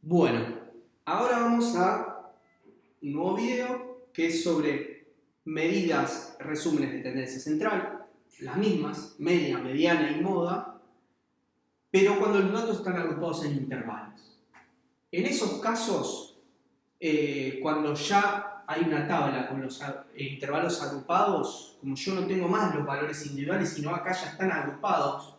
Bueno, ahora vamos a un nuevo video que es sobre medidas, resúmenes de tendencia central, las mismas, media, mediana y moda, pero cuando los datos están agrupados en intervalos. En esos casos, cuando ya hay una tabla con los intervalos agrupados, como yo no tengo más los valores individuales, sino acá ya están agrupados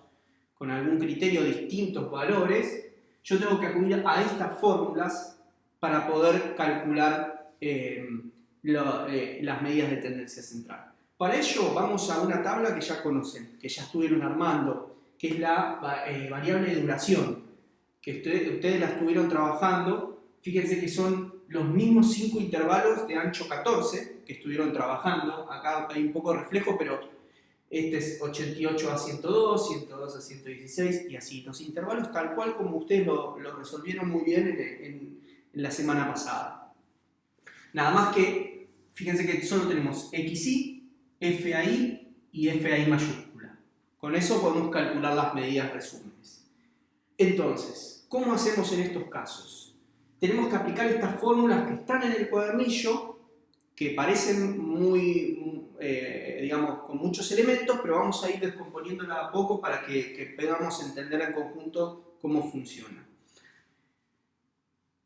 con algún criterio de distintos valores, yo tengo que acudir a estas fórmulas para poder calcular las medidas de tendencia central. Para ello vamos a una tabla que ya conocen, que ya estuvieron armando, que es la variable de duración, que ustedes la estuvieron trabajando. Fíjense que son los mismos 5 intervalos de ancho 14 que estuvieron trabajando. Acá hay un poco de reflejo, pero este es 88 a 102, 102 a 116 y así. Los intervalos tal cual como ustedes lo resolvieron muy bien en la semana pasada. Nada más que, fíjense que solo tenemos XI, FAI y FAI mayúscula. Con eso podemos calcular las medidas resúmenes. Entonces, ¿cómo hacemos en estos casos? Tenemos que aplicar estas fórmulas que están en el cuadernillo, que parecen muy, digamos, con muchos elementos, pero vamos a ir descomponiéndola a poco para que podamos entender en conjunto cómo funciona.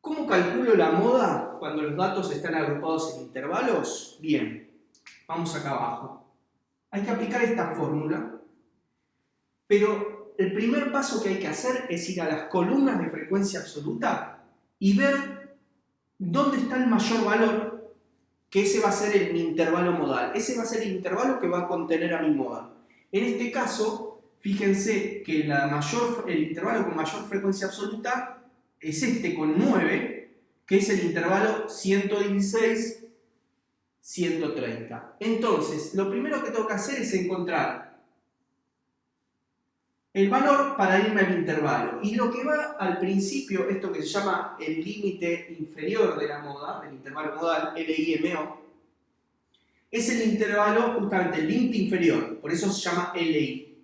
¿Cómo calculo la moda cuando los datos están agrupados en intervalos? Bien, vamos acá abajo. Hay que aplicar esta fórmula, pero el primer paso que hay que hacer es ir a las columnas de frecuencia absoluta y ver dónde está el mayor valor, que ese va a ser mi intervalo modal. Ese va a ser el intervalo que va a contener a mi moda. En este caso, fíjense que el intervalo con mayor frecuencia absoluta es este con 9, que es el intervalo 116-130. Entonces, lo primero que tengo que hacer es encontrar el valor para irme al intervalo. Y lo que va al principio, esto que se llama el límite inferior de la moda, el intervalo modal, LIMO, es el intervalo, justamente el límite inferior, por eso se llama LI.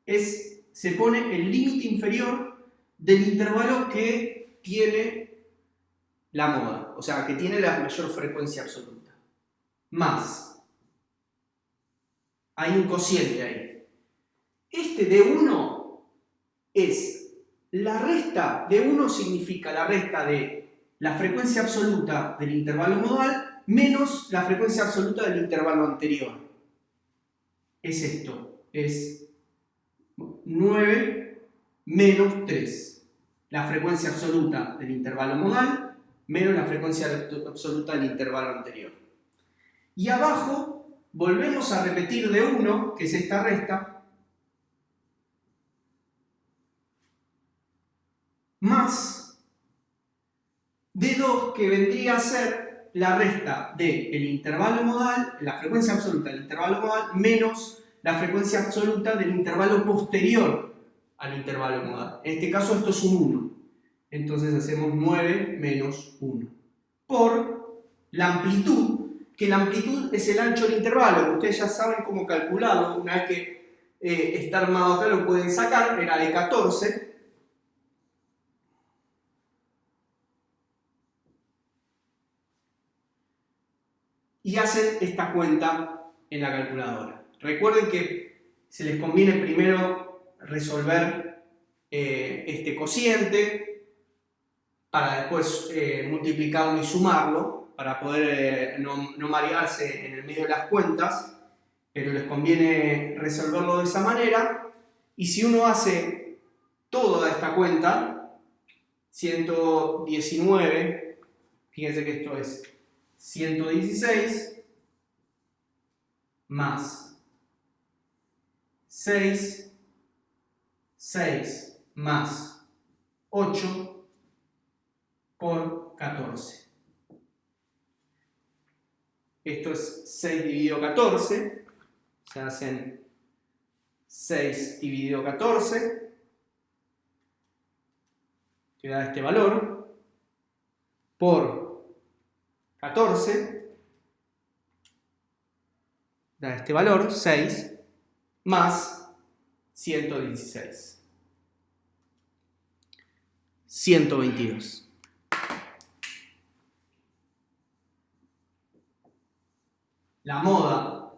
Se pone el límite inferior del intervalo que tiene la moda, o sea, que tiene la mayor frecuencia absoluta. Más. Hay un cociente ahí. Este de 1 es la resta de 1, significa la resta de la frecuencia absoluta del intervalo modal menos la frecuencia absoluta del intervalo anterior. Es esto, es 9 menos 3. La frecuencia absoluta del intervalo modal menos la frecuencia absoluta del intervalo anterior. Y abajo volvemos a repetir de 1, que es esta resta, más de 2, que vendría a ser la resta del intervalo modal, la frecuencia absoluta del intervalo modal, menos la frecuencia absoluta del intervalo posterior al intervalo modal. En este caso esto es un 1. Entonces hacemos 9 menos 1. Por la amplitud, que la amplitud es el ancho del intervalo. Ustedes ya saben cómo calcularlo. Una vez que está armado acá lo pueden sacar. Era de 14. Y hacen esta cuenta en la calculadora. Recuerden que se les conviene primero resolver este cociente para después multiplicarlo y sumarlo, para poder no marearse en el medio de las cuentas, pero les conviene resolverlo de esa manera. Y si uno hace toda esta cuenta, 119, fíjense que esto es 116 más 6 más 8 por 14. Esto es 6 dividido 14, se hacen 6 dividido 14, que da este valor, por 14, da este valor, 6, más 116. 122. la moda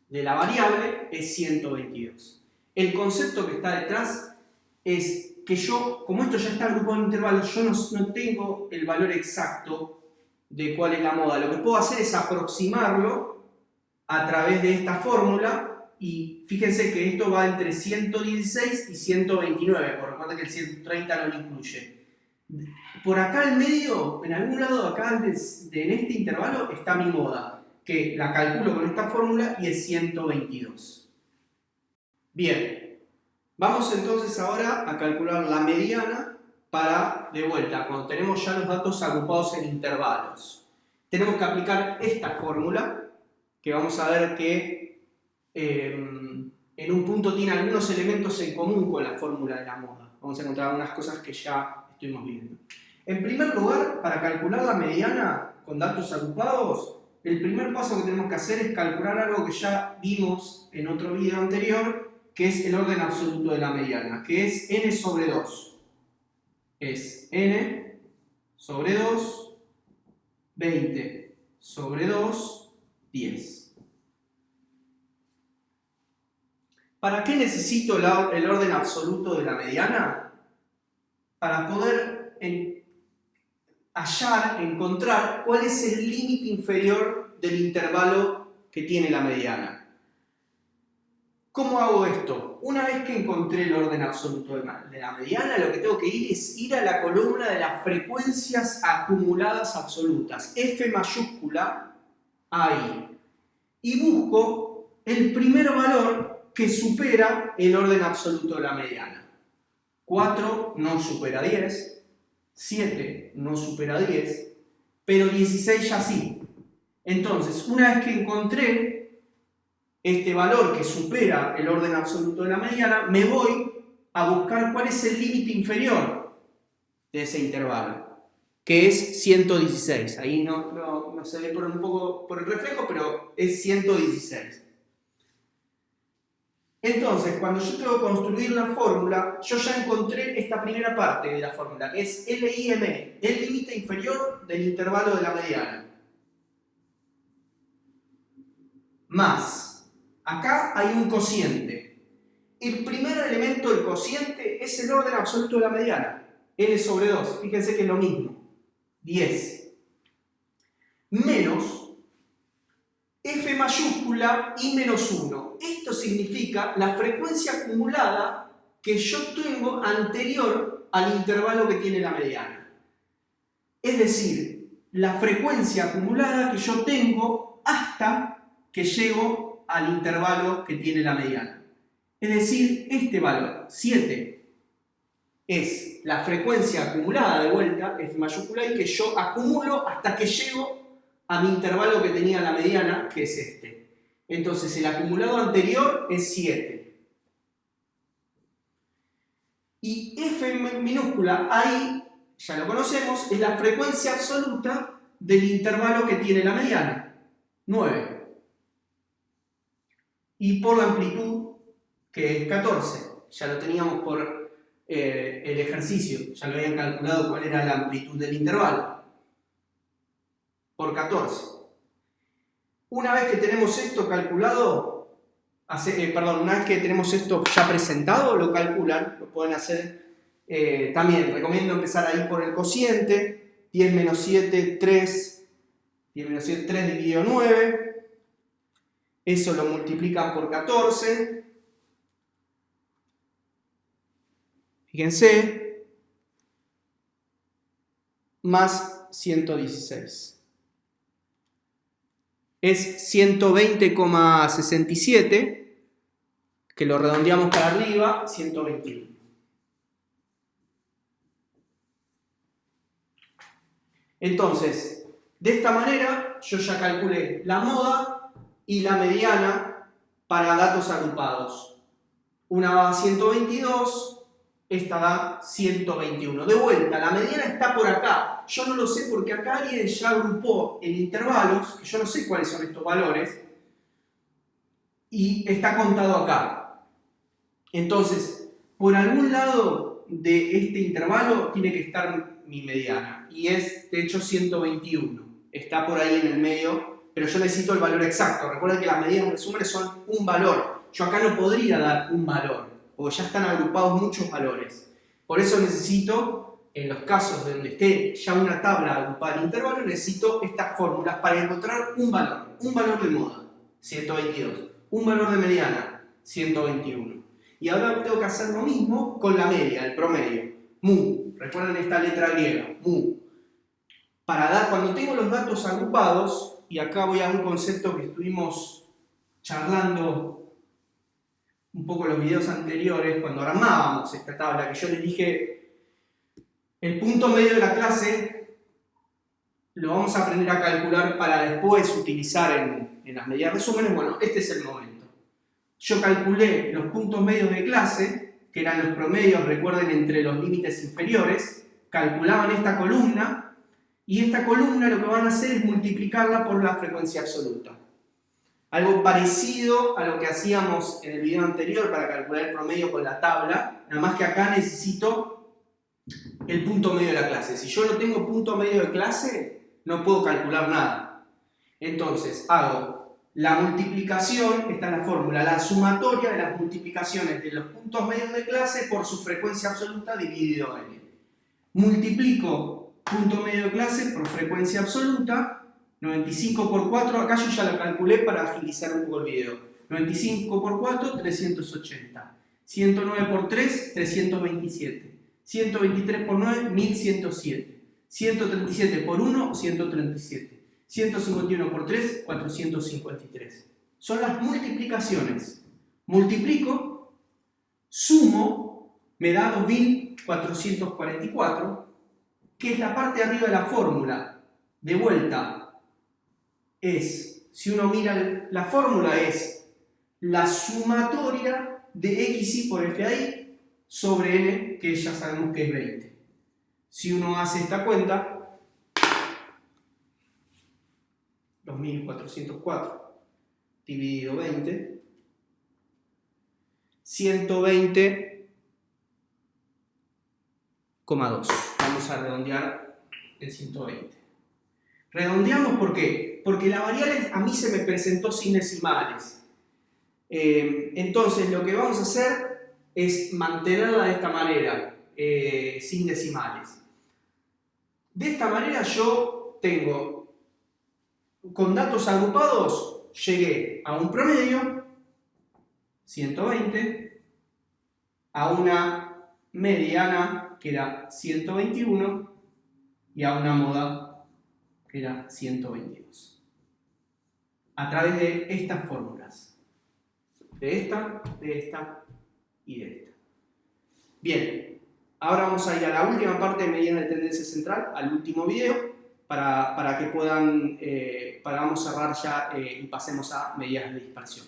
de la variable es 122. El concepto que está detrás es que yo, como esto ya está agrupado en intervalos, yo no tengo el valor exacto de cuál es la moda. Lo que puedo hacer es aproximarlo a través de esta fórmula. Y fíjense que esto va entre 116 y 129, por lo tanto que el 130 no lo incluye. Por acá al medio, en algún lado acá en este intervalo, está mi moda, que la calculo con esta fórmula y es 122. Bien, vamos entonces ahora a calcular la mediana para, de vuelta, cuando tenemos ya los datos agrupados en intervalos. Tenemos que aplicar esta fórmula, que vamos a ver que en un punto tiene algunos elementos en común con la fórmula de la moda. Vamos a encontrar algunas cosas que ya estuvimos viendo. En primer lugar, para calcular la mediana con datos agrupados, el primer paso que tenemos que hacer es calcular algo que ya vimos en otro video anterior, que es el orden absoluto de la mediana, que es n sobre 2. Es n sobre 2, 20 sobre 2, 10. ¿Para qué necesito el orden absoluto de la mediana? Para poder encontrar cuál es el límite inferior del intervalo que tiene la mediana. ¿Cómo hago esto? Una vez que encontré el orden absoluto de la mediana, lo que tengo que ir es ir a la columna de las frecuencias acumuladas absolutas, F mayúscula, ahí, y busco el primer valor que supera el orden absoluto de la mediana. 4 no supera 10, 7 no supera 10, pero 16 ya sí. Entonces, una vez que encontré este valor que supera el orden absoluto de la mediana, me voy a buscar cuál es el límite inferior de ese intervalo, que es 116. Ahí no se ve un poco por el reflejo, pero es 116. Entonces, cuando yo tengo que construir la fórmula, yo ya encontré esta primera parte de la fórmula, que es LIM, el límite inferior del intervalo de la mediana. Más, acá hay un cociente. El primer elemento del cociente es el orden absoluto de la mediana, n sobre 2, fíjense que es lo mismo, 10. Menos F mayúscula y menos 1. Esto significa la frecuencia acumulada que yo tengo anterior al intervalo que tiene la mediana. Es decir, la frecuencia acumulada que yo tengo hasta que llego al intervalo que tiene la mediana. Es decir, este valor, 7, es la frecuencia acumulada de vuelta, F mayúscula, y que yo acumulo hasta que llego a mi intervalo que tenía la mediana, que es este. Entonces el acumulado anterior es 7. Y F minúscula, ahí, ya lo conocemos, es la frecuencia absoluta del intervalo que tiene la mediana, 9. Y por la amplitud, que es 14. Ya lo teníamos por el ejercicio, ya lo habían calculado cuál era la amplitud del intervalo. Por 14. Una vez que tenemos esto calculado, una vez que tenemos esto ya presentado, lo calculan, lo pueden hacer también. Recomiendo empezar ahí por el cociente, 10 menos 7, 3, 10 menos 7, 3 dividido 9, eso lo multiplican por 14, fíjense, más 116. Es 120,67, que lo redondeamos para arriba, 121. Entonces, de esta manera yo ya calculé la moda y la mediana para datos agrupados. Una da 122, esta da 121. De vuelta, la mediana está por acá. Yo no lo sé porque acá alguien ya agrupó en intervalos, que yo no sé cuáles son estos valores, y está contado acá. Entonces, por algún lado de este intervalo tiene que estar mi mediana, y es de hecho 121. Está por ahí en el medio pero yo necesito el valor exacto. Recuerden que las medidas de resúmenes son un valor. Yo acá no podría dar un valor, porque ya están agrupados muchos valores. Por eso necesito, en los casos donde esté ya una tabla agrupada en intervalos, necesito estas fórmulas para encontrar un valor de moda, 122, un valor de mediana, 121. Y ahora tengo que hacer lo mismo con la media, el promedio, mu. Recuerden esta letra griega, mu. Para dar, cuando tengo los datos agrupados, y acá voy a un concepto que estuvimos charlando un poco en los videos anteriores, cuando armábamos esta tabla, que yo les dije, el punto medio de la clase lo vamos a aprender a calcular para después utilizar en las medidas de resúmenes. Bueno, este es el momento. Yo calculé los puntos medios de clase, que eran los promedios, recuerden, entre los límites inferiores, calculaban esta columna, y esta columna lo que van a hacer es multiplicarla por la frecuencia absoluta. Algo parecido a lo que hacíamos en el video anterior para calcular el promedio con la tabla, nada más que acá necesito el punto medio de la clase. Si yo no tengo punto medio de clase, no puedo calcular nada. Entonces hago la multiplicación, esta es la fórmula, la sumatoria de las multiplicaciones de los puntos medios de clase por su frecuencia absoluta dividido n. Multiplico punto medio de clase por frecuencia absoluta, 95 por 4, acá yo ya lo calculé para agilizar un poco el video. 95 por 4, 380. 109 por 3, 327. 123 por 9, 1107. 137 por 1, 137. 151 por 3, 453. Son las multiplicaciones. Multiplico, sumo, me da 2444, que es la parte de arriba de la fórmula. De vuelta, si uno mira la fórmula, es la sumatoria de xi por fi sobre n, que ya sabemos que es 20. Si uno hace esta cuenta, 2404 dividido 20, 120,2. Vamos a redondear en 120. Redondeamos, ¿por qué? Porque la variable a mí se me presentó sin decimales. Entonces lo que vamos a hacer es mantenerla de esta manera, sin decimales. De esta manera yo tengo, con datos agrupados, llegué a un promedio, 120, a una mediana, que era 121, y a una moda, que era 122. A través de estas fórmulas. De esta y de esta. Bien, ahora vamos a ir a la última parte de medidas de tendencia central, al último video, para que puedan, vamos a cerrar ya y pasemos a medidas de dispersión.